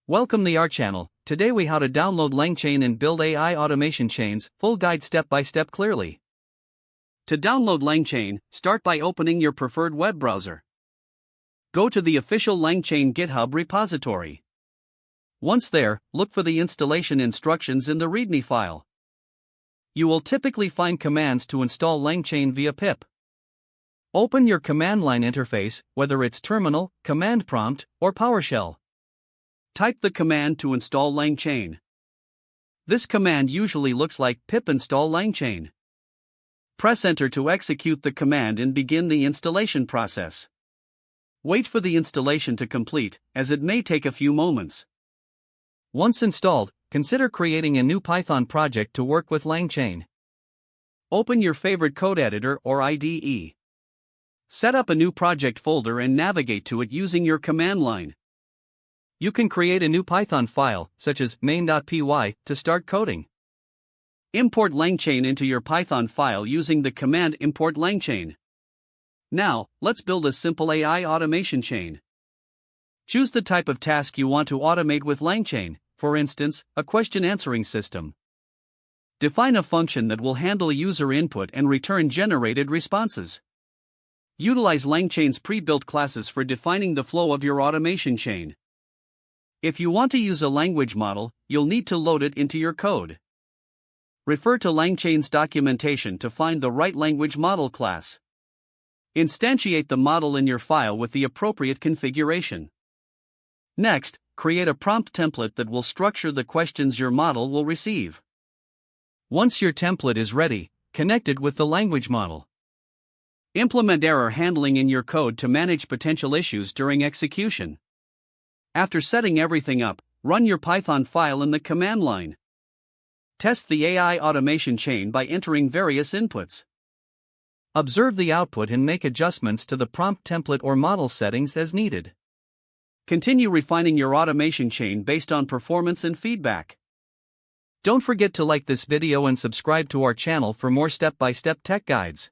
Welcome to our channel. Today we how to download LangChain and build AI automation chains, full guide step by step clearly. To download LangChain, start by opening your preferred web browser. Go to the official LangChain GitHub repository. Once there, look for the installation instructions in the README file. You will typically find commands to install LangChain via pip. Open your command line interface, whether it's terminal, command prompt, or PowerShell. Type the command to install LangChain. This command usually looks like pip install LangChain. Press enter to execute the command and begin the installation process. Wait for the installation to complete, as it may take a few moments. Once installed, consider creating a new Python project to work with LangChain. Open your favorite code editor or IDE. Set up a new project folder and navigate to it using your command line. You can create a new Python file, such as main.py, to start coding. Import LangChain into your Python file using the command import LangChain. Now, let's build a simple AI automation chain. Choose the type of task you want to automate with LangChain, for instance, a question answering system. Define a function that will handle user input and return generated responses. Utilize LangChain's pre-built classes for defining the flow of your automation chain. If you want to use a language model, you'll need to load it into your code. Refer to LangChain's documentation to find the right language model class. Instantiate the model in your file with the appropriate configuration. Next, create a prompt template that will structure the questions your model will receive. Once your template is ready, connect it with the language model. Implement error handling in your code to manage potential issues during execution. After setting everything up, run your Python file in the command line. Test the AI automation chain by entering various inputs. Observe the output and make adjustments to the prompt template or model settings as needed. Continue refining your automation chain based on performance and feedback. Don't forget to like this video and subscribe to our channel for more step-by-step tech guides.